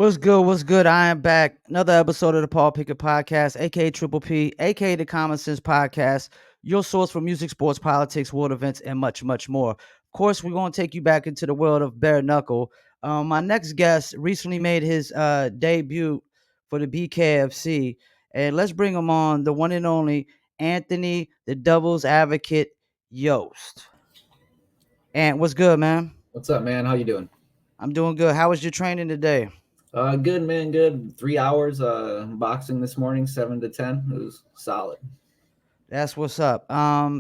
What's good? What's good? I am back. Another episode of the Paul Pickett Podcast, aka Triple P, aka the Common Sense Podcast, your source for music, sports, politics, world events, and much, much more. Of course, we're going to take you back into the world of bare knuckle. My next guest recently made his debut for the BKFC, and let's bring him on, the one and only Anthony, the Devil's Advocate, Yost. And what's good, man? What's up, man? How you doing? I'm doing good. How was your training today? Good, man. Good. 3 hours boxing this morning, 7 to 10. It was solid. That's what's up.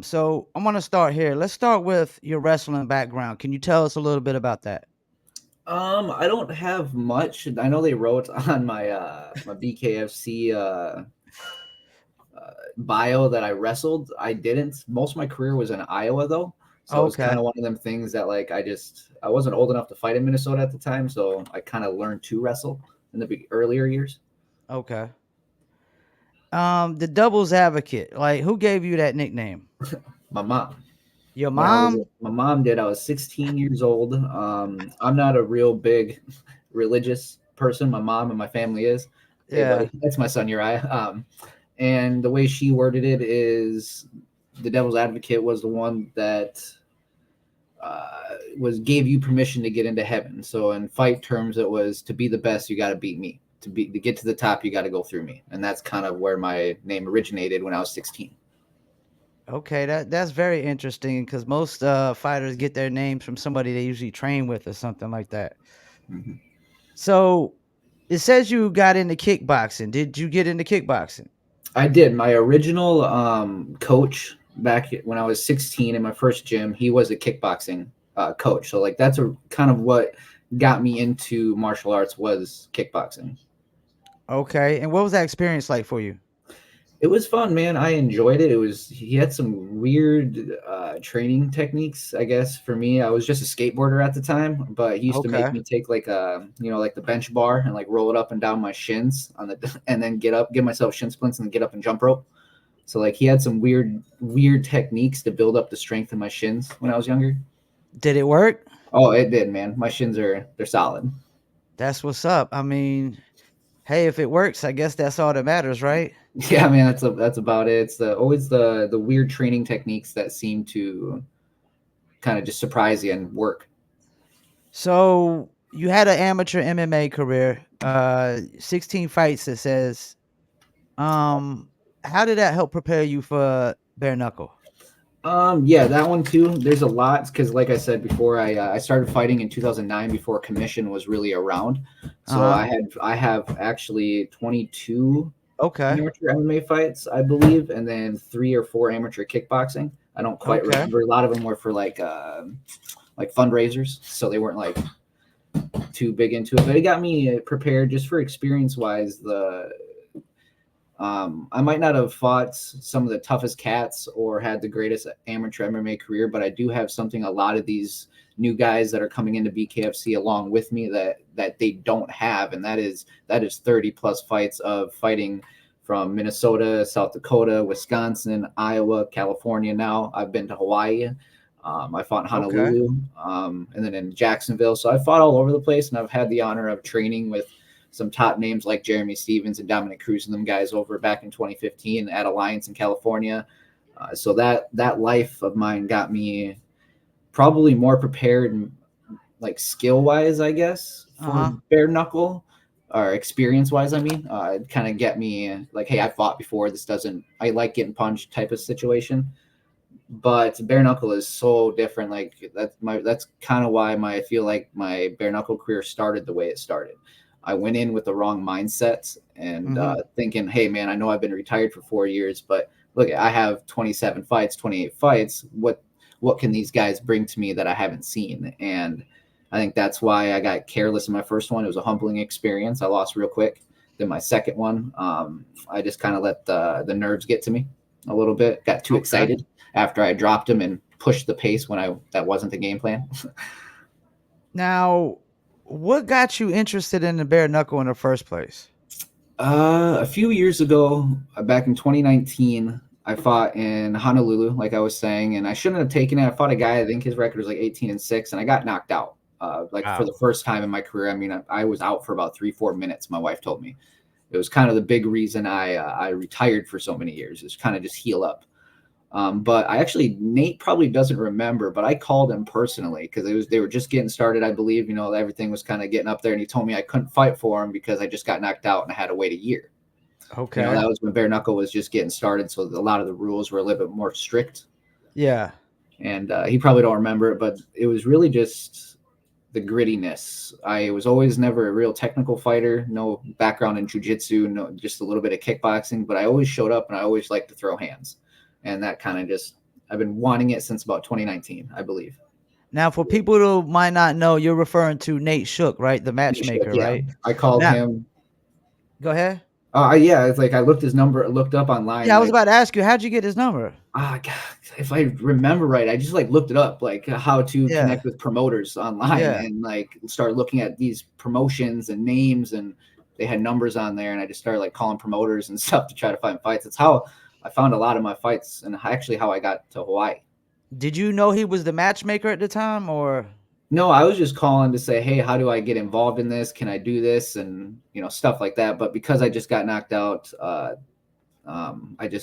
So I'm gonna start here. Let's start with your wrestling background. Can you tell us a little bit about that? I don't have much. I know they wrote on my BKFC bio that I wrestled. I didn't. Most of my career was in Iowa though, so it was kind Okay. of one of them things that like I wasn't old enough to fight in Minnesota at the time, so I kind of learned to wrestle in the earlier years. Okay. The Devil's Advocate. Like, who gave you that nickname? My mom. Your When I was mom? my mom did. I was 16 years old. I'm not a real big religious person. My mom and my family is. Hey, Yeah. buddy, that's my son Uriah. And the way she worded it is, the devil's advocate was the one that was gave you permission to get into heaven. So in fight terms, it was to be the best, you got to beat me. To get to the top, you got to go through me. And that's kind of where my name originated when I was 16. Okay. That's very interesting because most fighters get their names from somebody they usually train with or something like that. Mhm. So it says you got into kickboxing. Did you get into kickboxing? I did. My original coach back when I was 16 in my first gym, he was a kickboxing coach. So like that's a kind of what got me into martial arts was kickboxing. Okay. And what was that experience like for you? It was fun, man. I enjoyed it. He had some weird training techniques, I guess. For me, I was just a skateboarder at the time, but he used to make Okay. me take like like the bench bar and like roll it up and down my shins on the and then get up, give myself shin splints and get up and jump rope. So like he had some weird techniques to build up the strength in my shins when I was younger. Did it work? Oh, it did, man. My shins they're solid. That's what's up. I mean, hey, if it works, I guess that's all that matters, right? Yeah, man, that's about it. It's always the weird training techniques that seem to kind of just surprise you and work. So you had an amateur MMA career, 16 fights. It says. Um, how did that help prepare you for bare knuckle? Yeah, that one too. There's a lot because, like I said before, I started fighting in 2009 before commission was really around. Uh So huh. I have actually 22 Okay. amateur MMA fights, I believe, and then 3 or 4 amateur kickboxing. I don't quite Okay. remember. A lot of them were for like fundraisers, so they weren't like too big into it. But it got me prepared just for experience wise. I might not have fought some of the toughest cats or had the greatest amateur MMA career, but I do have something a lot of these new guys that are coming into BKFC along with me that they don't have, and that is 30 plus fights of fighting from Minnesota, South Dakota, Wisconsin, Iowa, California. Now I've been to Hawaii. I fought in Okay. Honolulu, and then in Jacksonville. So I fought all over the place, and I've had the honor of training with some top names like Jeremy Stevens and Dominic Cruz and them guys over back in 2015 at Alliance in California. So that life of mine got me probably more prepared, like skill wise, I guess, Uh for huh. bare knuckle or experience wise. I mean, it kind of get me like, hey, I fought before. This doesn't. I like getting punched type of situation. But bare knuckle is so different. Like that's kind of why my I feel like my bare knuckle career started the way it started. I went in with the wrong mindset and Mm-hmm. thinking, hey man, I know I've been retired for 4 years, but look, I have 27 fights, 28 fights. What can these guys bring to me that I haven't seen? And I think that's why I got careless in my first one. It was a humbling experience. I lost real quick. Then my second one, I just kind of let the nerves get to me a little bit. Got too Okay. excited after I dropped him and pushed the pace when I that wasn't the game plan. Now, what got you interested in the bare knuckle in the first place? A few years ago, back in 2019, I fought in Honolulu, like I was saying, and I shouldn't have taken it. I fought a guy. I think his record was like 18-6, and I got knocked out. like for Wow. the first time in my career. I mean, I was out for about 3-4 minutes. My wife told me it was kind of the big reason I retired for so many years. Is kind of just heal up. But I actually, Nate probably doesn't remember, but I called him personally because they were just getting started. I believe, everything was kind of getting up there, and he told me I couldn't fight for him because I just got knocked out and I had to wait a year. Okay. That was when bare knuckle was just getting started, so a lot of the rules were a little bit more strict. Yeah. And he probably don't remember it, but it was really just the grittiness. I was always never a real technical fighter, no background in jujitsu, no, just a little bit of kickboxing, but I always showed up and I always liked to throw hands. And that kind of just, I've been wanting it since about 2019, I believe. Now, for people who might not know, you're referring to Nate Shook, right? The matchmaker, Yeah, right? I called Now, him. go ahead. Yeah, it's like I looked his number, looked up online, Yeah, I was like about to ask you, how'd you get his number? God, if I remember right, I just like looked it up, like how to Yeah. connect with promoters online, Yeah. and like start looking at these promotions and names, and they had numbers on there, and I just started like calling promoters and stuff to try to find fights. It's how I found a lot of my fights, and actually how I got to Hawaii. Did you know he was the matchmaker at the time, or? No, I was just calling to say, hey, how do I get involved in this? Can I do this? And stuff like that. But because I just got knocked out,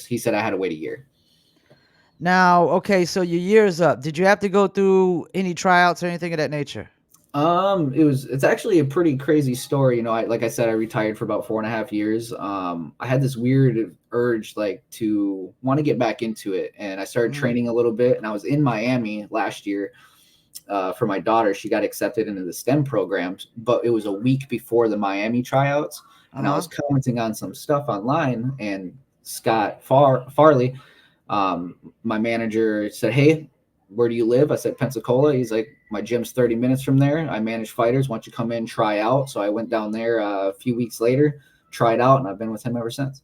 he said I had to wait a year. Now, okay, so your year's up. Did you have to go through any tryouts or anything of that nature? It's actually a pretty crazy story. Like I said, I retired for about 4.5 years. I had this weird urge like to want to get back into it, and I started Mhm. training a little bit. And I was in Miami last year for my daughter. She got accepted into the STEM programs, but it was a week before the Miami tryouts, and I Uh-huh. was commenting on some stuff online, and Scott Farley, my manager, said, hey, where do you live? I said, Pensacola. He's like, my gym's 30 minutes from there. I manage fighters. Why don't you come in, try out? So I went down there a few weeks later, tried out, and I've been with him ever since.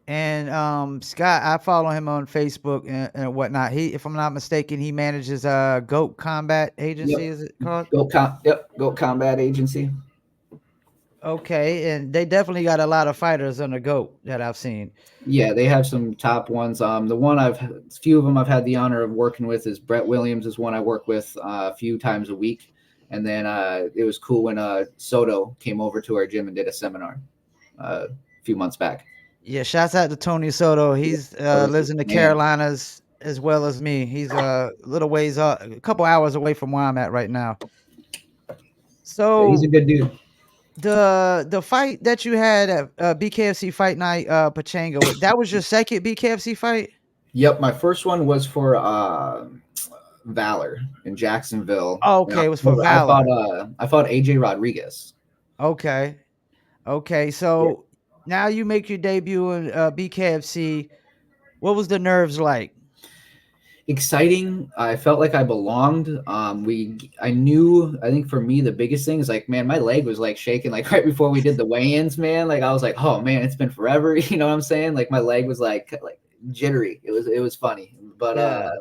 And Scott, I follow him on Facebook and whatnot. He, if I'm not mistaken, he manages Goat Combat Yep. Agency, is it called? Go Combat Agency. Okay, and they definitely got a lot of fighters on the Goat that I've seen. Yeah, they have some top ones. The one few of them I've had the honor of working with is Brett Williams is one I work with a few times a week. And then it was cool when Soto came over to our gym and did a seminar a few months back. Yeah, shouts out to Tony Soto. Yeah, He's Soto's lives just in the the man. Carolinas as well as me. He's a little ways a couple hours away from where I'm at right now. Yeah, he's a So good dude. the fight that you had at BKFC Fight Night, Pachanga, that was your second BKFC fight? Yep, my first one was for Valor in Jacksonville Oh, in okay, it was for October. Valor. I fought AJ Rodriguez. Okay. Okay, Yeah. so now you make your debut in BKFC. What was the nerves like? Exciting. I felt like I belonged. I knew. I think for me the biggest thing is like, man, my leg was like shaking like right before we did the weigh-ins, man. Like I was like, oh man, it's been forever. You know what I'm saying? Like my leg was like jittery. It was funny, but Yeah.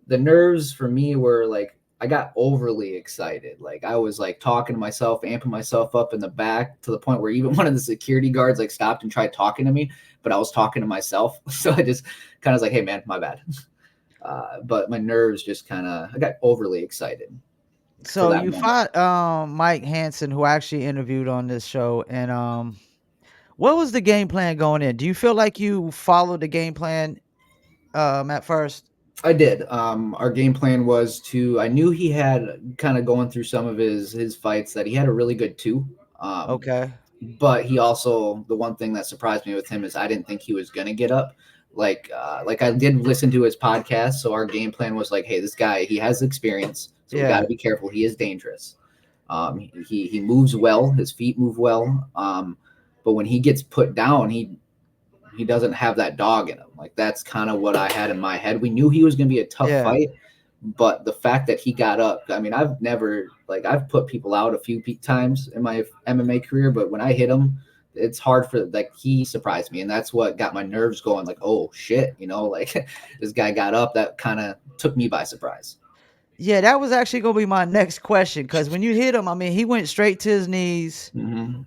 the nerves for me were like I got overly excited. Like I was like talking to myself, amping myself up in the back to the point where even one of the security guards like stopped and tried talking to me, but I was talking to myself. So I just kind of was like, hey man, my bad. But my nerves just I got overly excited for So that you moment. fought Mike Hansen, who I actually interviewed on this show, and what was the game plan going in? Do you feel like you followed the game plan at first? I did. Our game plan was to. I knew he had kind of going through some of his fights that he had a really good two. Um, Okay. but he also the one thing that surprised me with him is I didn't think he was gonna get up. Like I did listen to his podcast, so our game plan was like, hey, this guy he has experience, so we got Yeah. to be careful. He is dangerous. He moves well. His feet move well. But when he gets put down, he doesn't have that dog in him. Like that's kind of what I had in my head. We knew he was going to be a tough Yeah. fight, but the fact that he got up, I mean, I've never like I've put people out a few times in my MMA career, but when I hit him, it's hard for like he surprised me, and that's what got my nerves going. Like, oh shit, like this guy got up. That kind of took me by surprise. Yeah, that was actually gonna be my next question because when you hit him, I mean, he went straight to his knees, Mm-hmm.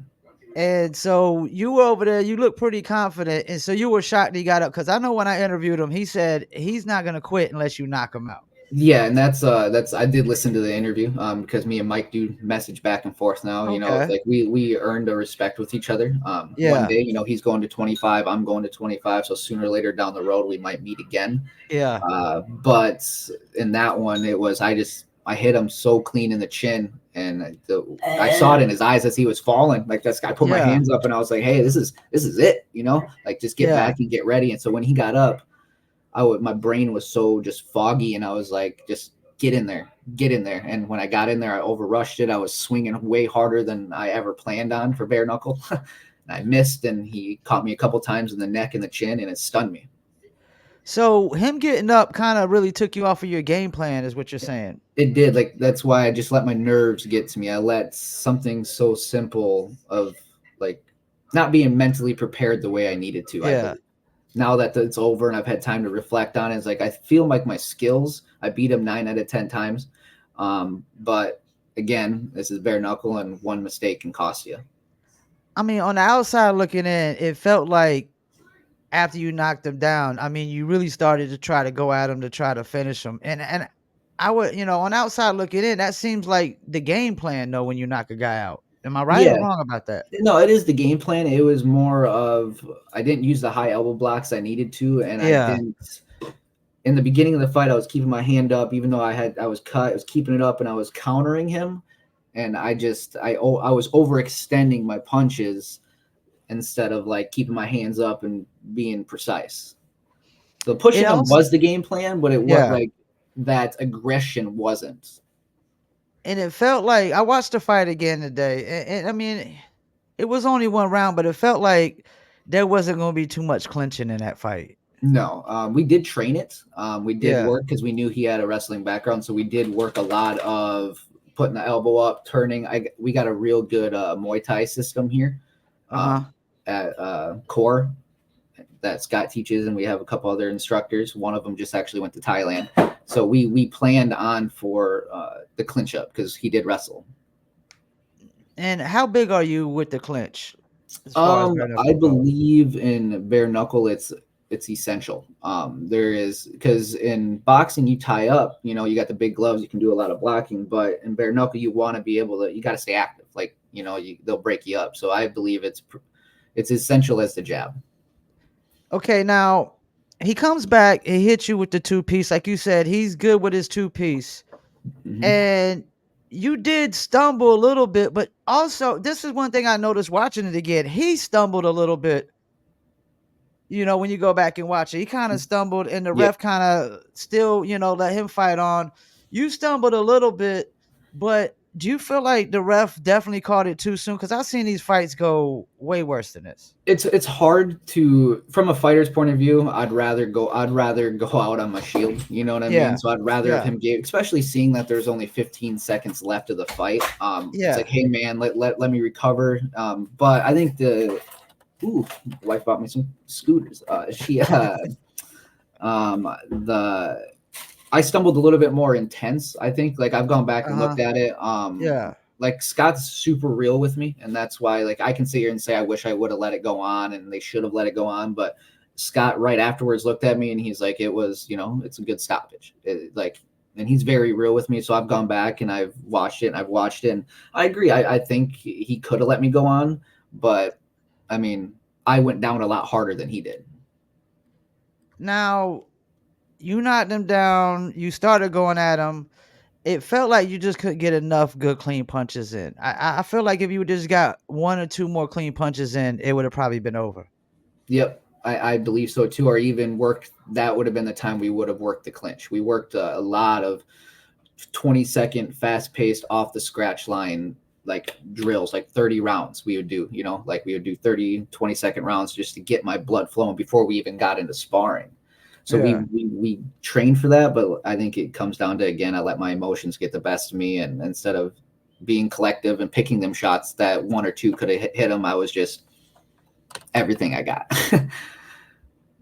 and so you were over there. You looked pretty confident, and so you were shocked he got up because I know when I interviewed him, he said he's not gonna quit unless you knock him out. Yeah, and that's I did listen to the interview because me and Mike do message back and forth now. You know, it's Okay. like we earned a respect with each other. One Yeah. day, you know, he's going to 25, I'm going to 25, so sooner or later down the road we might meet again. Yeah. But in that one, it was I hit him so clean in the chin, and I saw it in his eyes as he was falling. Like this guy put my Yeah. hands up, and I was like, "Hey, this is it," you know, like just get Yeah. back and get ready. And so when he got up, my brain was so just foggy, and I was like, just get in there, get in there. And when I got in there, I overrushed it. I was swinging way harder than I ever planned on for bare knuckle. And I missed, and he caught me a couple times in the neck and the chin, and it stunned me. So him getting up kind of really took you off of your game plan, is what you're saying. It did. Like that's why I just let my nerves get to me. I let something so simple of like not being mentally prepared the way I needed to, I Yeah. believe. Now that it's over and I've had time to reflect on it, it's like I feel like my skills, I beat him 9 out of 10 times. But again, this is bare knuckle, and one mistake can cost you. I mean, on the outside looking in, it felt like after you knocked him down, I mean, you really started to try to go at him to try to finish him. And I would, on outside looking in, that seems like the game plan though when you knock a guy out. Am I right or Yeah, wrong about that? no, it is the game plan. It was more of I didn't use the high elbow blocks I needed to, and I Yeah. didn't in the beginning of the fight, I was keeping my hand up, even though I was cut. I was keeping it up, and I was countering him. And I was overextending my punches instead of like keeping my hands up and being precise. So It pushing him also was the game plan, but it was yeah. like that aggression wasn't. And it felt like I watched the fight again today. And I mean, it was only one round, but it felt like there wasn't gonna be too much clinching in that fight. No, we did train it. We did Yeah. work because we knew he had a wrestling background, so we did work a lot of putting the elbow up, turning. We got a real good Muay Thai system here Uh-huh. at Core that Scott teaches, and we have a couple other instructors. One of them just actually went to Thailand, so we planned on for the clinch up because he did wrestle. And how big are you with the clinch as far as bare I knuckle goes? believe in bare knuckle. It's essential. There is because in boxing you tie up. You know, you got the big gloves. You can do a lot of blocking, but in bare knuckle you want to be able to. You got to stay active. Like they'll break you up. So I believe it's essential as the jab. Okay, now he comes back, he hits you with the two piece. Like you said, he's good with his two piece. Hmm. And you did stumble a little bit, but also this is one thing I noticed watching it again. He stumbled a little bit, when you go back and watch it. He kind of stumbled and the Yeah, ref kind of still, let him fight on. You stumbled a little bit, but do you feel like the ref definitely caught it too soon? Because I've seen these fights go way worse than this. it's hard to from a fighter's point of view. I'd rather go out on my shield. You know what I mean? Yeah. So I'd rather have Yeah. him give, especially seeing that there's only 15 seconds left of the fight. It's Yeah. like, hey man, let me recover. But I think the ooh, wife bought me some scooters. She the I stumbled a little bit more intense. I think like I've gone back and Uh-huh. looked at it. Yeah. Like Scott's super real with me, and that's why like I can sit here and say I wish I would have let it go on, and they should have let it go on. But Scott right afterwards looked at me and he's like, it was it's a good stoppage. And he's very real with me. So I've gone back and I've watched it and I've watched it, and I agree. I think he could have let me go on, but I mean, I went down a lot harder than he did. Now, you knocked him down, you started going at him. It felt like you just couldn't get enough good clean punches in. I feel like if you just got 1 or 2 more clean punches in, it would have probably been over. Yep, I believe so too. Or even worked. That would have been the time we would have worked the clinch. We worked a lot of 20-second, fast paced, off the scratch line like drills, like 30 rounds. We would do, like we would do 30, 20-second rounds just to get my blood flowing before we even got into sparring. So we Yeah. we we trained for that, but I think it comes down to again, I let my emotions get the best of me, and instead of being collective and picking them shots that one or two could have hit them, I was just everything I got.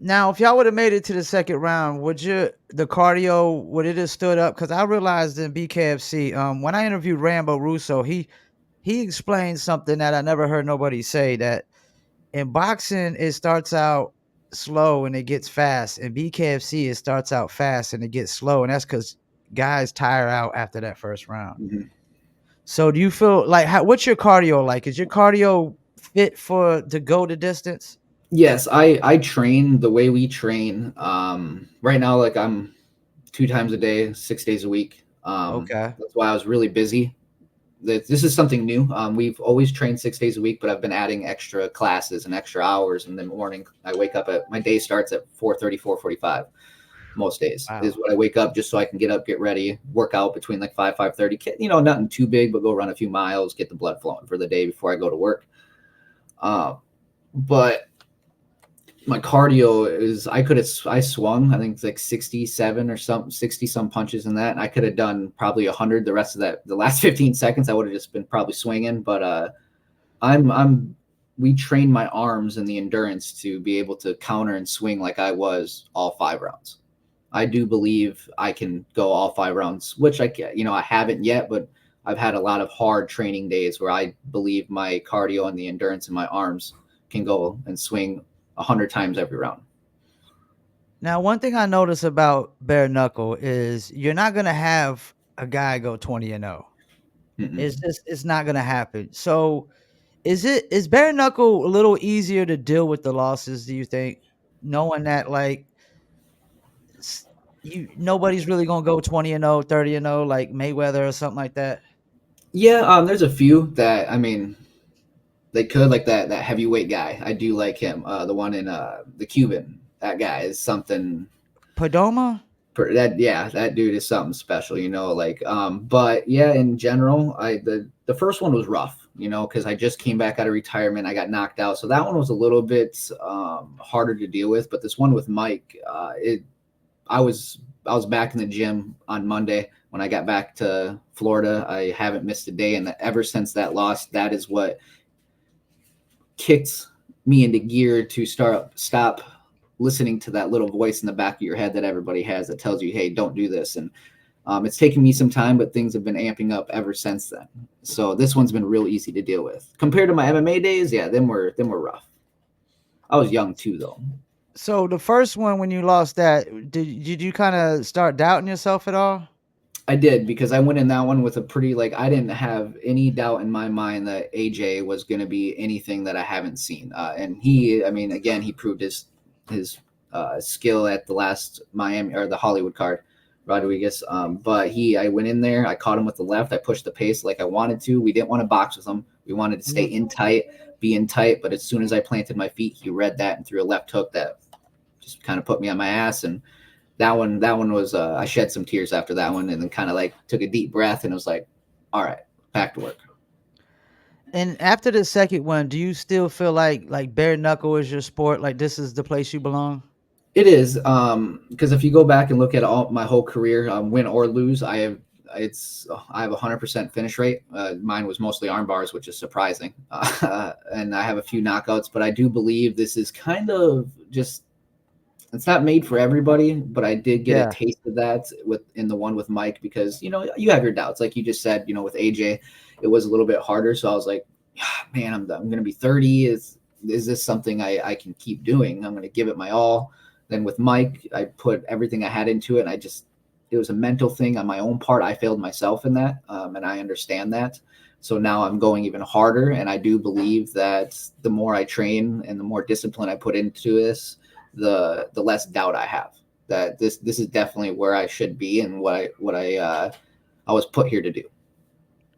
Now, if y'all would have made it to the second round, the cardio, would it have stood up? Because I realized in BKFC, when I interviewed Rambo Russo, he explained something that I never heard nobody say, that in boxing, it starts out slow and it gets fast. In BKFC, it starts out fast and it gets slow. And that's because guys tire out after that first round. Mhm. So do you feel like what's your cardio like? Is your cardio fit for to go the distance? Yes, I train the way we train. Right now, like I'm 2 times a day, 6 days a week. Okay. That's why I was really busy. This is something new. We've always trained 6 days a week, but I've been adding extra classes and extra hours. In the morning, I wake up at my day starts at 4:30, 4:45. Most days is Wow. what I wake up just so I can get up, get ready, work out between like 5:30. You know, nothing too big, but go run a few miles, get the blood flowing for the day before I go to work. Uh, but my cardio is I swung I think it's like 67 or something, 60 some punches in that, and I could have done probably 100 the rest of that. The last 15 seconds I would have just been probably swinging, but I'm we trained my arms and the endurance to be able to counter and swing like I was all 5 rounds. I do believe I can go all 5 rounds, which I can, I haven't yet, but I've had a lot of hard training days where I believe my cardio and the endurance in my arms can go and swing 100 times every round. Now, one thing I notice about bare knuckle is you're not gonna have a guy go 20-0. Mm-mm. It's not gonna happen. So is bare knuckle a little easier to deal with the losses, do you think? Knowing that like s- nobody's really gonna go 20-0, 30-0 like Mayweather or something like that. Yeah, there's a few that I mean they could like that heavyweight guy. I do like him. The one in the Cuban. That guy is something. Podoma? That yeah, that dude is something special. Like but yeah, in general, the first one was rough. Because I just came back out of retirement. I got knocked out, so that one was a little bit harder to deal with. But this one with Mike, I was back in the gym on Monday when I got back to Florida. I haven't missed a day, and ever since that loss, that is what kicked me into gear to stop listening to that little voice in the back of your head that everybody has that tells you, "Hey, don't do this." And it's taken me some time, but things have been amping up ever since then. So this one's been real easy to deal with compared to my MMA days. Yeah, them were rough. I was young too, though. So the first one when you lost that, did you kind of start doubting yourself at all? I did because I went in that one with a pretty like I didn't have any doubt in my mind that AJ was going to be anything that I haven't seen. And I mean, again, he proved his skill at the last Miami or the Hollywood card, Rodriguez. But I went in there, I caught him with the left, I pushed the pace like I wanted to. We didn't want to box with him. We wanted to stay Mhm. in tight, be in tight. But as soon as I planted my feet, he read that and threw a left hook that just kind of put me on my ass. And that one was I shed some tears after that one, and then kind of like took a deep breath and it was like, all right, back to work. And after the second one, do you still feel like bare knuckle is your sport? Like this is the place you belong? It is because if you go back and look at all my whole career, win or lose, I have 100% finish rate. Mine was mostly arm bars, which is surprising, and I have a few knockouts. But I do believe this is kind of just it's not made for everybody, but I did get a Yeah. taste of that in the one with Mike because you have your doubts, like you just said. With AJ, it was a little bit harder. So I was like, man, I'm going to be 30. Is this something I can keep doing? I'm going to give it my all. Then with Mike, I put everything I had into it, and it was a mental thing on my own part. I failed myself in that, and I understand that. So now I'm going even harder, and I do believe that the more I train and the more discipline I put into this, the less doubt I have that this is definitely where I should be and what I was put here to do.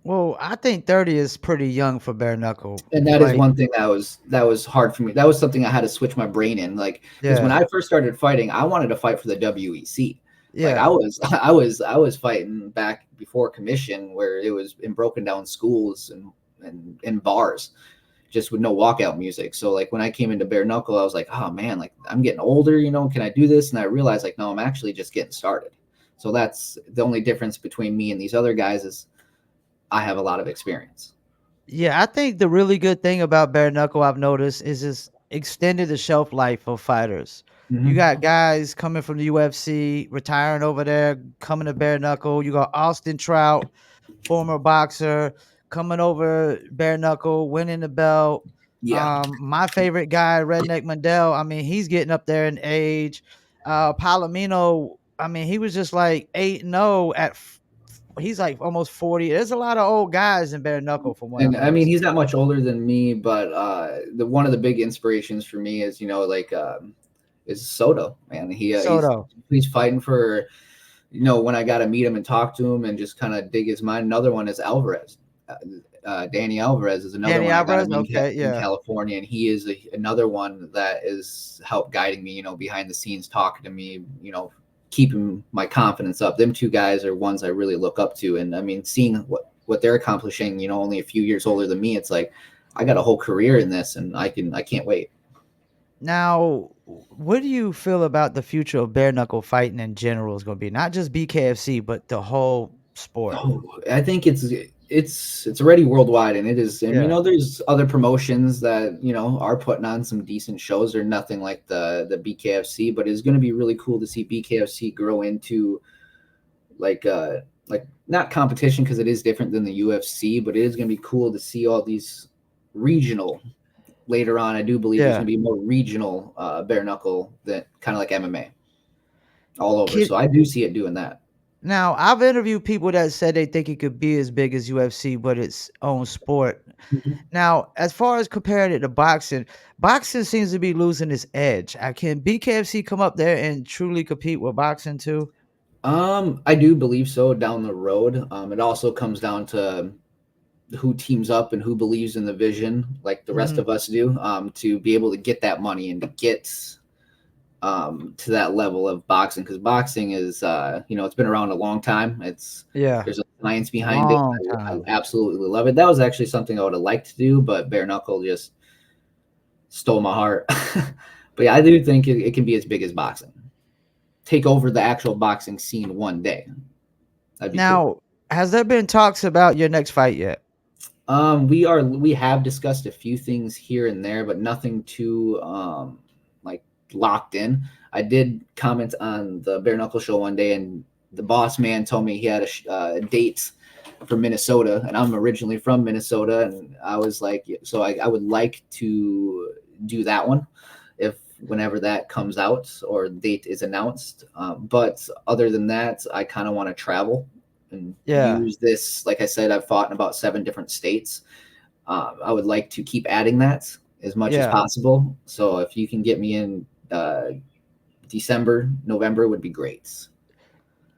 Well, I think 30 is pretty young for bare knuckle. And that is Like, one thing that was hard for me. That was something I had to switch my brain in, like because when yeah. I first started fighting, I wanted to fight for the WEC. Like I Yeah. was I was fighting back before commission where it was in broken down schools and in bars just with no walkout music. So like when I came into bare knuckle, I was like, oh man, like I'm getting older, can I do this? And I realized like, no, I'm actually just getting started. So that's the only difference between me and these other guys is I have a lot of experience. Yeah, I think the really good thing about bare knuckle I've noticed is it's extended the shelf life of fighters. You Hmm. got guys coming from the UFC, retiring over there, coming to bare knuckle. You got Austin Trout, former boxer, coming over bare knuckle, winning the belt. Yeah. My favorite guy, Redneck Mandel. I mean, he's getting up there in age. Palomino, I mean, he was just like 8-0 at. He's like almost 40. There's a lot of old guys in bare knuckle, from what And I've I mean, noticed. he's not much older than me, but the one of the big inspirations for me is like is Soto, man. Soto, He's fighting for, when I got to meet him and talk to him and just kind of dig his mind. Another one is Alvarez. Danny Alvarez is another Danny one I got to Alvarez. meet Okay, in yeah. California, and he is another one that is help guiding me, behind the scenes, talking to me, keeping my confidence up. Them two guys are ones I really look up to, and I mean, seeing what they're accomplishing, only a few years older than me, it's like I got a whole career in this, and I can't wait. Now, what do you feel about the future of bare knuckle fighting in general is going to be? Not just BKFC, but the whole sport. Oh, I think it's already worldwide, and it is. And Yeah. there's other promotions that are putting on some decent shows. They're nothing like the BKFC, but it's going to be really cool to see BKFC grow into like like not competition, because it is different than the UFC, but it is going to be cool to see all these regional. Later on, I do believe there's Yeah. going to be more regional bare knuckle, that kind of like MMA all over. Kid, So I do see it doing that. now, I've interviewed people that said they think it could be as big as UFC, but its own sport. Mhm. Now, as far as comparing it to boxing, boxing seems to be losing its edge. Can BKFC come up there and truly compete with boxing too? I do believe so down the road. It also comes down to who teams up and who believes in the vision, like the rest Mhm. of us do, to be able to get that money and to get to that level of boxing. Because boxing is, it's been around a long time. Yeah. There's a science behind it. Long I time. absolutely love it. That was actually something I would have liked to do, but bare knuckle just stole my heart. But yeah, I do think it can be as big as boxing. Take over the actual boxing scene one day. That'd be cool. Now, has there been talks about your next fight yet? We have discussed a few things here and there, but nothing too like locked in. I did comment on the Bare Knuckle show one day, and the boss man told me he had a date for Minnesota, and I'm originally from Minnesota, and I was like, so I would like to do that one if whenever that comes out or date is announced. But other than that, I kind of want to travel and Yeah. use this. Like I said, I've fought in about 7 different states. I would like to keep adding that as much as Yeah. possible. So if you can get me in December, November would be great.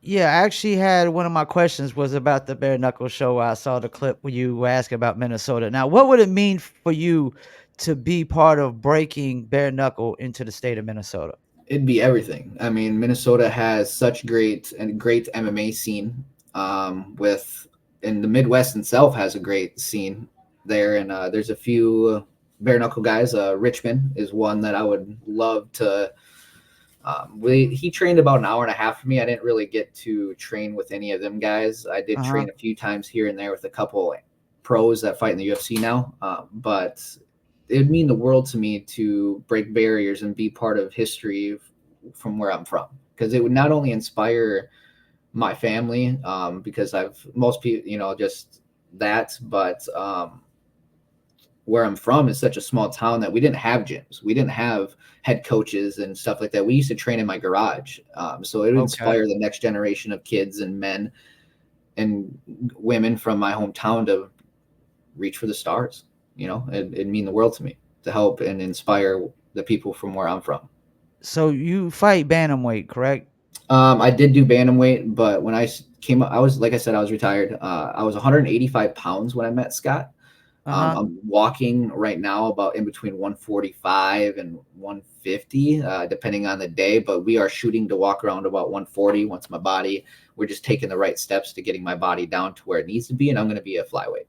Yeah, I actually had one of my questions was about the bare knuckle show. I saw the clip where you were asking about Minnesota. Now, what would it mean for you to be part of breaking bare knuckle into the state of Minnesota? It'd be everything. I mean, Minnesota has such great MMA scene. With and the Midwest itself has a great scene there, and there's a few bare knuckle guys. Richmond is one that I would love to. He trained about an hour and a half for me. I didn't really get to train with any of them guys. I did Uh-huh. train a few times here and there with a couple pros that fight in the UFC now, but it'd mean the world to me to break barriers and be part of history from where I'm from, because it would not only inspire my family, because I've most people, just that, but where I'm from is such a small town that we didn't have gyms. We didn't have head coaches and stuff like that. We used to train in my garage. So it would Okay. inspire the next generation of kids and men and women from my hometown to reach for the stars. It'd mean the world to me to help and inspire the people from where I'm from. So you fight bantamweight, correct? I did do bantamweight, but when came up, I was, like I said, I was retired. I was 185 pounds when I met Scott. Uh-huh. I'm walking right now about in between 145 and 150, depending on the day. But we are shooting to walk around about 140 once we're just taking the right steps to getting my body down to where it needs to be. And I'm going to be a flyweight.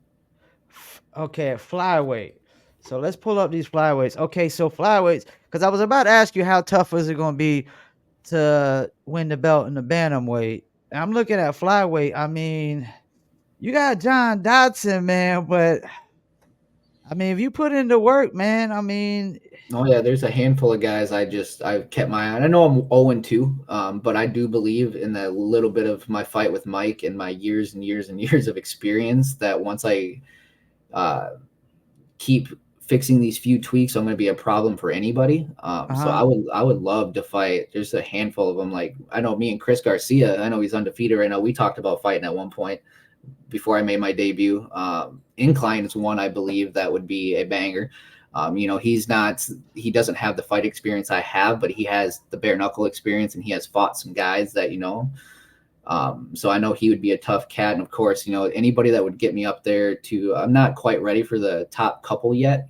Okay, flyweight. So let's pull up these flyweights. Okay, so flyweights, because I was about to ask you how tough is it going to be to win the belt in the bantamweight. And I'm looking at flyweight. I mean, you got John Dodson, man, but I mean, if you put in the work, man, I mean, Oh yeah, there's a handful of guys I've kept my eye on. I know I'm 0-2, but I do believe in that little bit of my fight with Mike and my years and years and years of experience, that once I uh, keep fixing these few tweaks, I'm going to be a problem for anybody. So Uh-huh. I would love to fight. There's a handful of them. Like I know me and Chris Garcia. I know he's undefeated right now. We talked about fighting at one point before I made my debut. Incline is one I believe that would be a banger. He doesn't have the fight experience I have, but he has the bare knuckle experience, and he has fought some guys that so I know he would be a tough cat. And of course, anybody that would get me up there to, I'm not quite ready for the top couple yet,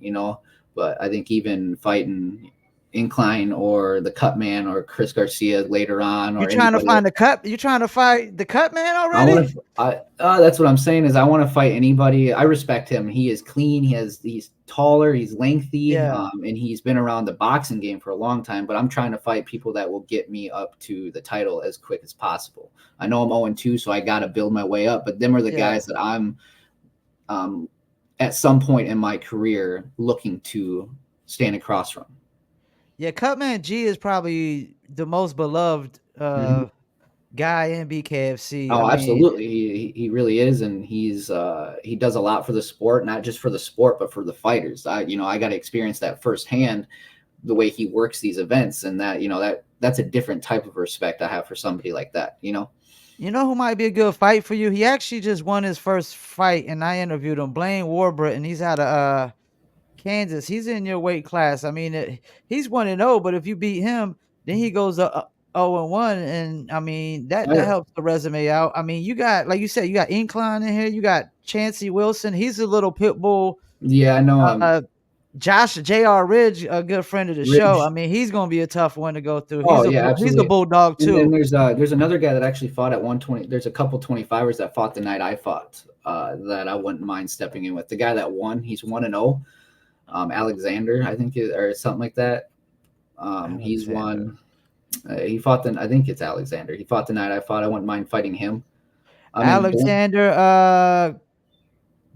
but I think even fighting Incline or the Cut Man or Chris Garcia later on You or trying to anybody. find the cut? You trying to fight the cut man I want already? to. That's what I'm saying is I want to fight anybody. I respect him. He is clean. He's taller. He's lengthy, Yeah. and he's been around the boxing game for a long time. But I'm trying to fight people that will get me up to the title as quick as possible. I know I'm 0-2, so I got to build my way up. But them are the Yeah. guys that I'm, um, at some point in my career, looking to stand across from. Yeah, Cutman G is probably the most beloved Mhm. guy in BKFC. I Oh, mean, absolutely. He really is, and he does a lot for the sport, not just for the sport, but for the fighters. I got to experience that firsthand, the way he works these events, and that's a different type of respect I have for somebody like that. you know who might be a good fight for you? He actually just won his first fight, and I interviewed him. Blaine Warbritton. He's out of Kansas. He's in your weight class. I mean, he's 1-0, but if you beat him, then he goes 0-1, and I mean that I, helps the resume out. I mean, you got like you said, you got Incline in here. You got Chancey Wilson. He's a little pit bull. yeah, I know. Uh, Josh J.R. Ridge, a good friend of the show. I Rich. mean, he's gonna be a tough one to go through. Oh yeah, He's a absolutely. bulldog And then too. there's another guy that actually fought at 120. There's a couple 25ers that fought the night I fought, that I wouldn't mind stepping in with. The guy that won, he's 1-0. Alexander, I think, or something like that. He's Alexander. won. He fought I think it's Alexander. He fought the night I fought. I wouldn't mind fighting him. And Alexander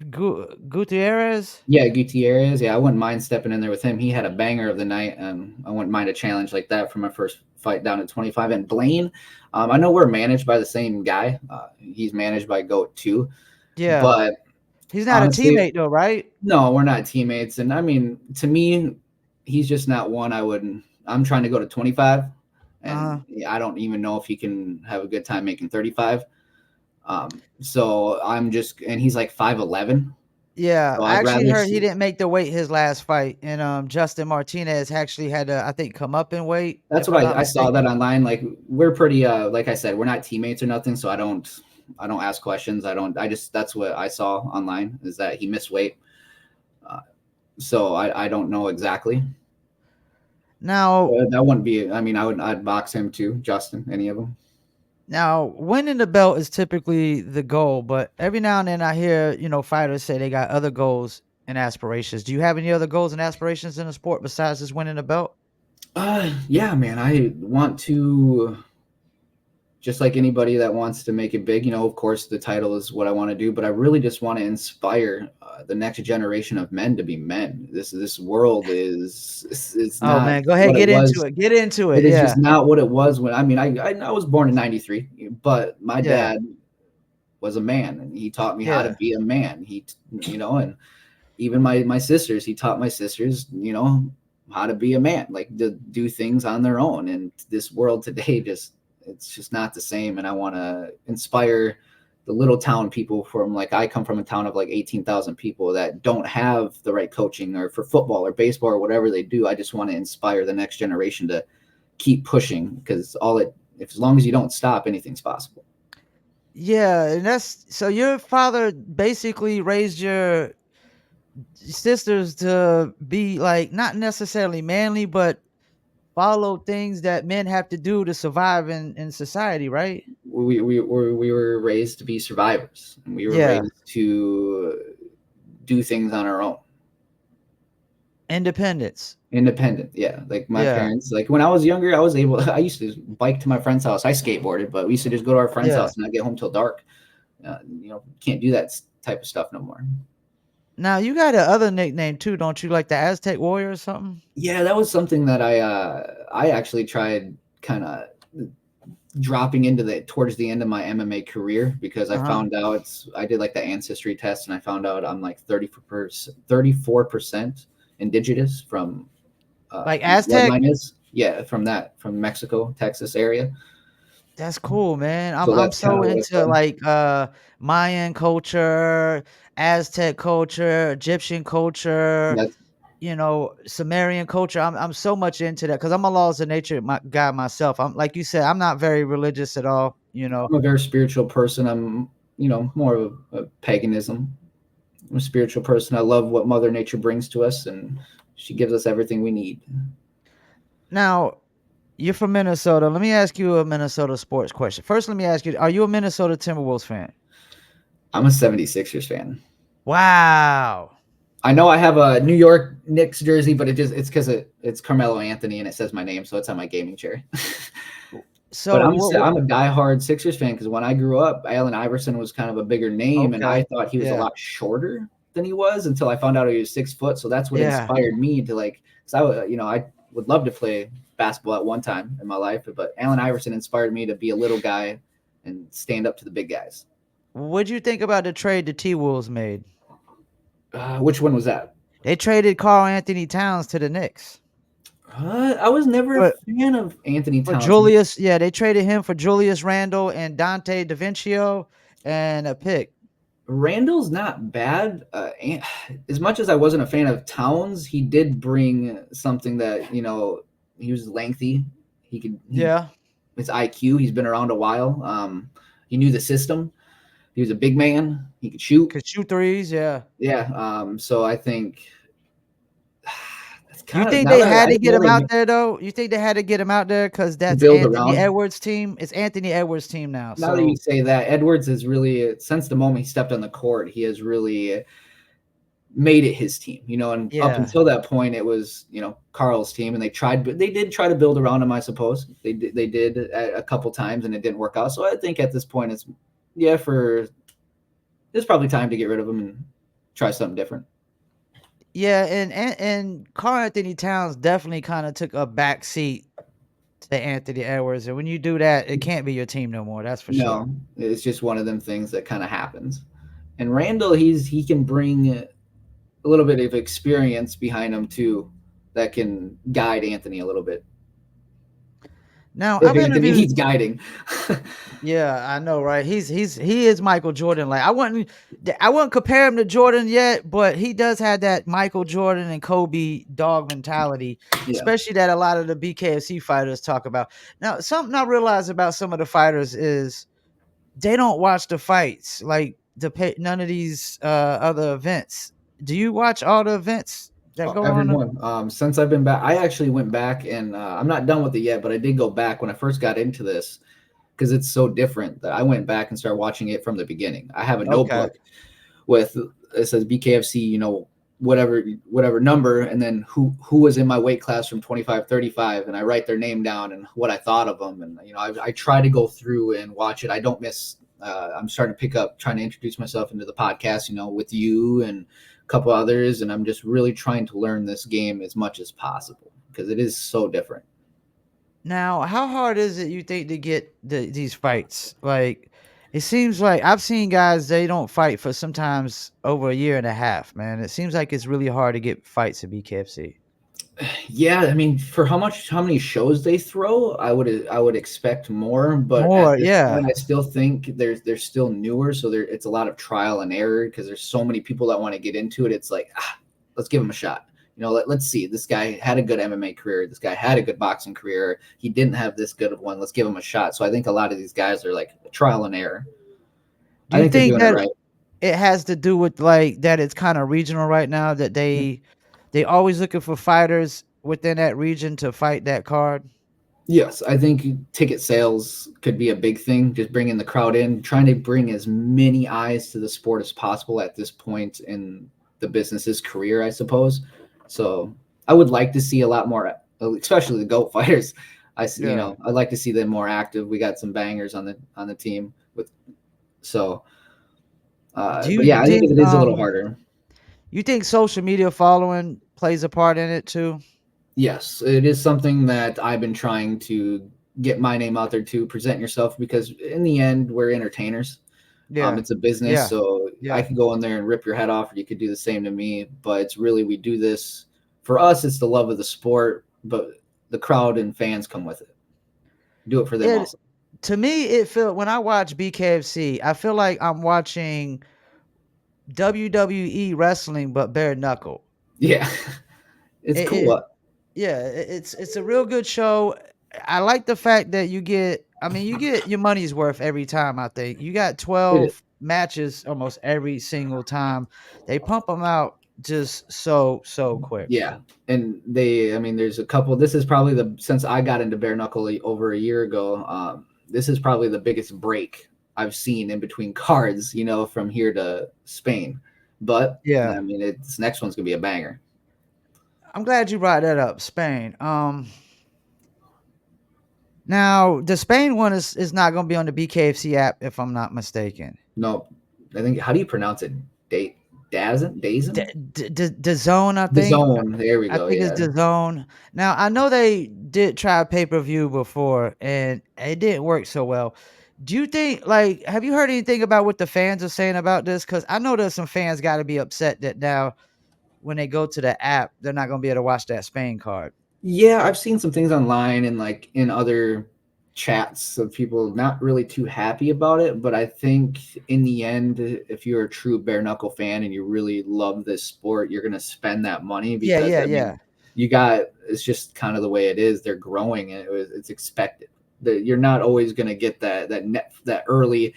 Gutierrez. yeah, Gutierrez. Yeah, I wouldn't mind stepping in there with him. He had a banger of the night, and I wouldn't mind a challenge like that for my first fight down at 25. And Blaine, I know we're managed by the same guy. He's managed by Goat too, Yeah. but He's not a honestly, teammate though, right? no, we're not teammates. And I mean, to me, he's just not one I would. I'm trying to go to 25, Uh-huh. and I don't even know if he can have a good time making 35. So I'm just, and he's like 5'11. Yeah, So I I'd actually rather heard he see. didn't make the weight his last fight, and Justin Martinez actually had to, I think, come up in weight, That's if what I'm not I saw that mistaken. online. Like we're pretty, like I said, we're not teammates or nothing. So I don't ask questions. I just, that's what I saw online, is that he missed weight. Uh, so I don't know exactly. Now, That wouldn't be, I mean, I'd box him too, Justin, any of them. winning the belt is typically the goal, but every now and then I hear, fighters say they got other goals and aspirations. Do you have any other goals and aspirations in the sport besides just winning the belt? Yeah, man, I want to, just like anybody that wants to make it big, of course, the title is what I want to do, but I really just want to inspire the next generation of men to be men. This world is, it's Oh not man, go ahead, what it get into was. it. Get into it. It is Yeah. just not what it was when, I mean, I was born in 93, but my Yeah. dad was a man, and he taught me how to Yeah. be a man. And even my sisters, he taught my sisters, how to be a man, like to do things on their own. And this world today, it's just not the same. And I want to inspire the little town people from, like, I come from a town of like 18,000 people that don't have the right coaching or for football or baseball or whatever they do. I just want to inspire the next generation to keep pushing, because if as long as you don't stop, anything's possible. Yeah, and that's so your father basically raised your sisters to be like not necessarily manly, but follow things that men have to do to survive in society, right? We were raised to be survivors, and we were Yeah, raised to do things on our own. independence. Independent, yeah. Like my Yeah, parents, like when I was younger, I was able. I used to bike to my friend's house. I skateboarded, but we used to just go to our friend's yeah. house and not get home till dark. Can't do that type of stuff no more. Now you got a other nickname too, don't you? Like the Aztec Warrior or something? Yeah, that was something that I actually tried kind of dropping into the towards the end of my MMA career, because I Uh huh. found out I did like the ancestry test, and I found out I'm like 34% indigenous from Like Aztec? bloodline is. Yeah, from Mexico, Texas area. That's cool, man. I'm So I'm that's kind so of what into like Mayan culture, Aztec culture, Egyptian culture, that's Sumerian culture. I'm so much into that because I'm a laws of nature guy myself. I'm like you said, I'm not very religious at all. I'm a very spiritual person. I'm more of a paganism. I'm a spiritual person. I love what Mother Nature brings to us, and she gives us everything we need. Now, you're from Minnesota. Let me ask you a Minnesota sports question. First, let me ask you, are you a Minnesota Timberwolves fan? I'm a 76ers fan. Wow. I know I have a New York Knicks jersey, but it's because it's Carmelo Anthony and it says my name, so it's on my gaming chair. But So I'm a diehard Sixers fan because when I grew up, Allen Iverson was kind of a bigger name, and I okay. thought he was a Yeah. lot shorter than he was until I found out he was 6 foot. So that's what Yeah. inspired me to like, because I would love to play basketball at one time in my life, but Allen Iverson inspired me to be a little guy and stand up to the big guys. What'd you think about the trade the T-Wolves made? Which one was that? They traded Carl Anthony Towns to the Knicks. I was never a For fan of Anthony for Towns. Julius, yeah, they traded him for Julius Randle and Dante DaVincio and a pick. Randall's not bad. As much as I wasn't a fan of Towns, he did bring something that he was lengthy. He Yeah, his IQ. He's been around a while. He knew the system. He was a big man. He could shoot. could shoot threes, yeah. Yeah. So I think that's You kind of think now they that had I to didn't get know him they out there though? You think they had to get him out there because that's build Anthony around. Edwards' team? It's Anthony Edwards' team now. Now that you So say that, Edwards has really, since the moment he stepped on the court, he has really made it his team, and up yeah. until that point it was, Carl's team, and they did try to build around him, I suppose. They did a couple times and it didn't work out. So I think at this point it's probably time to get rid of him and try something different. Yeah, and Carl Anthony Towns definitely kind of took a back seat to Anthony Edwards. And when you do that, it can't be your team no more. That's for sure. No, it's just one of them things that kind of happens. And Randall, he can bring a little bit of experience behind him too, that can guide Anthony a little bit Now if I've Anthony interviewed needs guiding. Yeah, I know, right? He is Michael Jordan. Like I wouldn't compare him to Jordan yet, but he does have that Michael Jordan and Kobe dog mentality, Yeah. especially that a lot of the BKFC fighters talk about. Now, something I realize about some of the fighters is they don't watch the fights, like none of these other events. Do you watch all the events that go on? Everyone. Since I've been back, I actually went back and I'm not done with it yet, but I did go back when I first got into this because it's so different that I went back and started watching it from the beginning. I have a Okay. notebook with it says BKFC, whatever number, and then who was in my weight class from 25, 35, and I write their name down and what I thought of them, and I try to go through and watch it. I don't miss. I'm starting to pick up, trying to introduce myself into the podcast, with you and a couple others, and I'm just really trying to learn this game as much as possible because it is so different. Now, how hard is it you think to get these fights? Like, it seems like I've seen guys they don't fight for sometimes over a year and a half. Man, it seems like it's really hard to get fights at BKFC. Yeah, I mean, for how many shows they throw, I would expect more, but at More, this yeah, point, I still think they're still newer, so it's a lot of trial and error because there's so many people that want to get into it. It's like, let's give him a shot. Let's see. This guy had a good MMA career. This guy had a good boxing career. He didn't have this good of one. Let's give him a shot. So I think a lot of these guys are like trial and error. do I you think they're think doing it that right. it has to do with like that? It's kind of regional right now that they always looking for fighters within that region to fight that card. Yes, I think ticket sales could be a big thing. Just bringing the crowd in, trying to bring as many eyes to the sport as possible at this point in the business's career, I suppose. So I would like to see a lot more, especially the GOAT fighters. Yeah. I'd like to see them more active. We got some bangers on the team with so. Do But you yeah, I think think it is a little harder. you think social media following plays a part in it too? Yes, it is something that I've been trying to get my name out there to present yourself because in the end, we're entertainers. Yeah. It's a business, Yeah. so I Yeah. could go in there and rip your head off, or you could do the same to me. But it's really we do this for us, it's the love of the sport, but the crowd and fans come with it. Do it for them It also. To me, it feel when I watch BKFC, I feel like I'm watching WWE wrestling, but bare knuckle. Yeah, it's cool. It Yeah, it's a real good show. I like the fact that you get I mean, you get your money's worth every time, I think. You got It is. 12 matches almost every single time. They pump them out just so quick. Yeah, and they, I mean, there's a couple. This is probably the since I got into bare knuckle over a year ago. This is probably the biggest break I've seen in between cards. From here to Spain, but Yeah. I mean, this next one's gonna be a banger. I'm glad you brought that up, Spain. Now the Spain one is not gonna be on the BKFC app if I'm not mistaken. No, I think how do you pronounce it? Date The Dazen? the zone, I The think. zone. There we I go. think it's Yeah. the zone. Now I know they did try pay-per-view before and it didn't work so well. Do you think like have you heard anything about what the fans are saying about this? Because I know there's some fans gotta be upset that now when they go to the app, they're not gonna be able to watch that Spain card. Yeah, I've seen some things online and like in other chats of people not really too happy about it, but I think in the end, if you're a true bare knuckle fan and you really love this sport, you're gonna spend that money Yeah, because yeah, I mean, yeah. it's just kind of the way it is. They're growing and it's expected. You're not always gonna get that early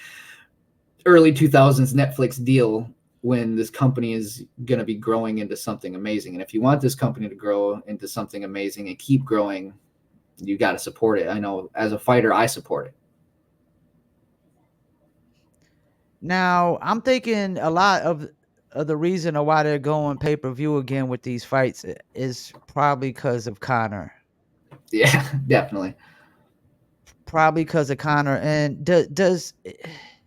2000s Netflix deal when this company is going to be growing into something amazing. And if you want this company to grow into something amazing and keep growing, you got to support it. I know as a fighter, I support it. Now, I'm thinking a lot of the reason of why they're going pay-per-view again with these fights is probably because of Connor. Yeah, definitely. Probably because of Connor. And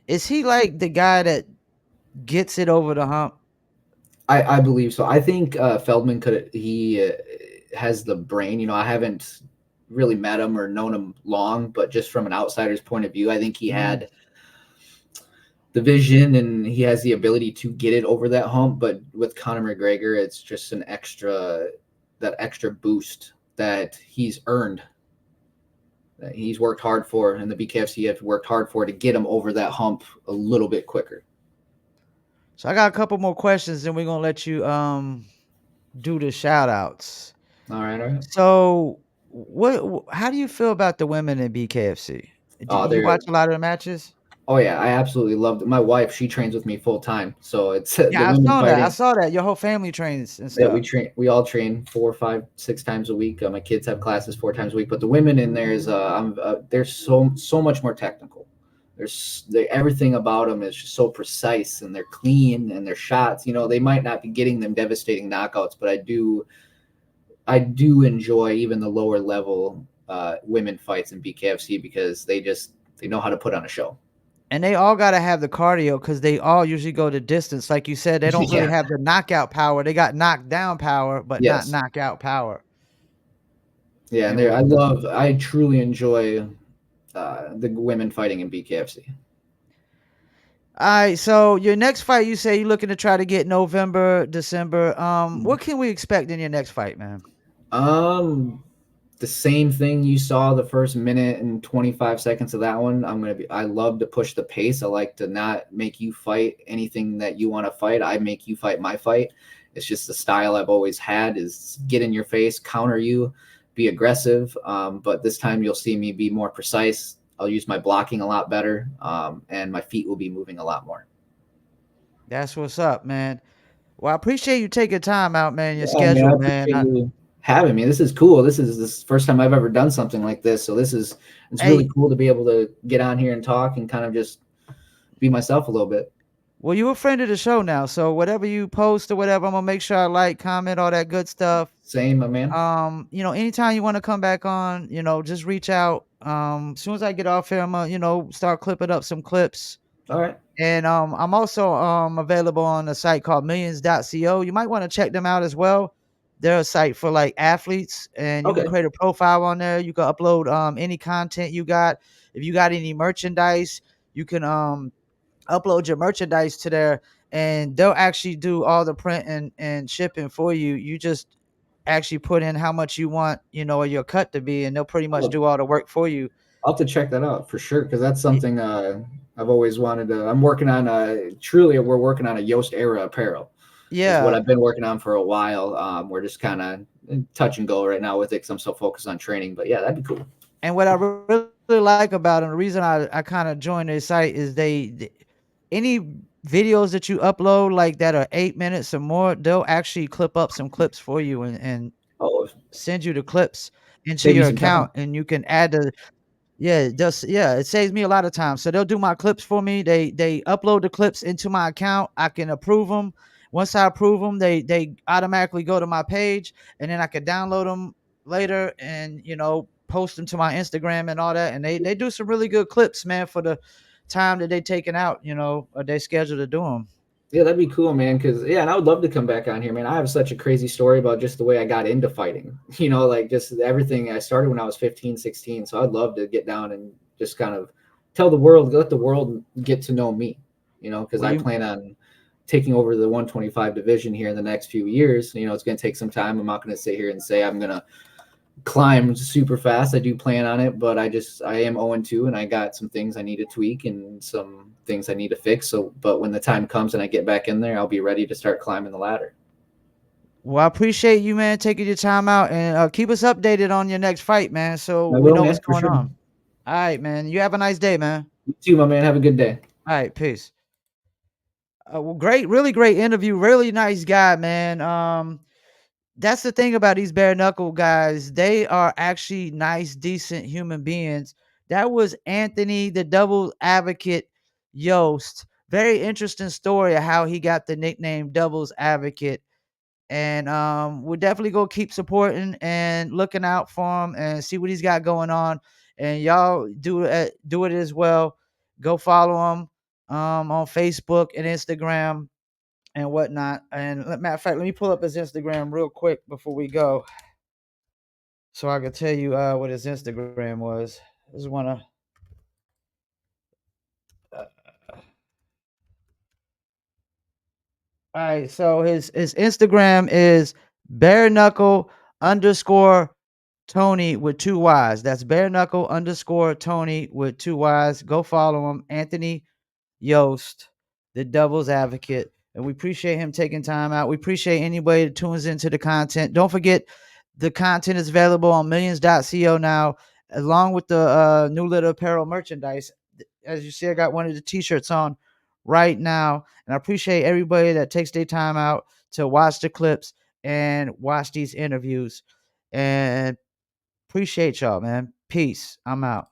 is he like the guy that gets it over the hump? I believe so. I think Feldman he has the brain. I haven't really met him or known him long, but just from an outsider's point of view, I think he Mhm. had the vision and he has the ability to get it over that hump. But with Conor McGregor, it's just that extra boost that he's earned, that he's worked hard for, and the BKFC have worked hard for to get him over that hump a little bit quicker. So I got a couple more questions, and we're gonna let you do the shout outs. All right, all right. So how do you feel about the women in BKFC? Do Oh, you they're watch a lot of the matches? oh yeah, I absolutely loved it. My wife, she trains with me full time, so it's the Yeah, I women saw that. I fighting. saw that. Your whole family trains and Yeah, we stuff. train. We all train 4, 5, 6 times a week. My kids have classes 4 times a week, but the women in there is, they're so much more technical. Everything about them is just so precise, and they're clean, and their shots. They might not be getting them devastating knockouts, but I do enjoy even the lower level women fights in BKFC because they know how to put on a show. And they all gotta have the cardio because they all usually go the distance. Like you said, they don't really Yeah. have the knockout power. They got knocked down power, but not Yes. knockout power. Yeah, and And there with I truly enjoy the women fighting in BKFC. Alright, so your next fight, you say you're looking to try to get November, December. What can we expect in your next fight, man? Um, the same thing you saw the first minute and 25 seconds of that one. I love to push the pace. I like to not make you fight anything that you want to fight. I make you fight my fight. It's just the style I've always had is get in your face, counter you, be aggressive. But this time you'll see me be more precise. I'll use my blocking a lot better, and my feet will be moving a lot more. That's what's up, man. Well, I appreciate you taking time out, man, your Yeah, man, I schedule, man. appreciate you having me. This is cool. This is the first time I've ever done something like this. So it's really Hey, cool to be able to get on here and talk and kind of just be myself a little bit. well, you a friend of the show now, so whatever you post or whatever, I'm gonna make sure I like, comment, all that good stuff. Same, my man. Anytime you want to come back on, just reach out. As soon as I get off here, I'm gonna, start clipping up some clips. All right. And I'm also available on a site called millions.co. You might want to check them out as well. They're a site for like athletes, and you can Okay. create a profile on there. You can upload any content you got. If you got any merchandise, you can upload your merchandise to there, and they'll actually do all the print and shipping for you. You just actually put in how much you want, your cut to be, and they'll pretty much Oh, do all the work for you. I'll have to check that out for sure because that's Y- something I've always wanted to. I'm working on truly we're working on a Yost era apparel is what Yeah. I've been working on for a while. We're just kind of touch and go right now with it because I'm so focused on training. But yeah, that'd be cool. And what I really like about them, the reason I kind of joined their site is any videos that you upload like that are 8 minutes or more, they'll actually clip up some clips for you and Oh, send you the clips into save you your some time. account, and you can add the yeah, it does. Yeah, it saves me a lot of time. So they'll do my clips for me. They upload the clips into my account. I can approve them. Once I approve them, they automatically go to my page, and then I can download them later and post them to my Instagram and all that. And they do some really good clips, man, for the time that they taken out, or they scheduled to do them. Yeah, that'd be cool, man. Because yeah, and I would love to come back on here, man. I have such a crazy story about just the way I got into fighting. Like just everything. I started when I was 15, 16. So I'd love to get down and just kind of tell the world, let the world get to know me. Because Well, I you plan on taking over the 125 division here in the next few years. It's going to take some time. I'm not going to sit here and say I'm going to climb super fast. I do plan on it, but I am 0-2, and I got some things I need to tweak and some things I need to fix. So, but when the time comes and I get back in there, I'll be ready to start climbing the ladder. well, I appreciate you, man, taking your time out, and keep us updated on your next fight, man, so I we will, know what's man, for going sure. on. All right, man. You have a nice day, man. You too, my man. Have a good day. All right, peace. Well, great, really great interview. Really nice guy, man. That's the thing about these bare knuckle guys. They are actually nice, decent human beings. That was Anthony, the double advocate Yost. Very interesting story of how he got the nickname Doubles Advocate. And we're definitely gonna keep supporting and looking out for him and see what he's got going on. And y'all do it as well. Go follow him on Facebook and Instagram and whatnot. And matter of fact, let me pull up his Instagram real quick before we go, so I can tell you what his Instagram was. I just wanna. Uh, all right, so his Instagram is bare knuckle underscore Tony with two Y's. That's bare knuckle underscore Tony with two Y's. Go follow him, Anthony Yost, the Devil's Advocate. And we appreciate him taking time out. We appreciate anybody that tunes into the content. Don't forget, the content is available on millions.co now, along with the new little apparel merchandise. As you see, I got one of the t-shirts on right now. And I appreciate everybody that takes their time out to watch the clips and watch these interviews. And appreciate y'all, man. Peace. I'm out.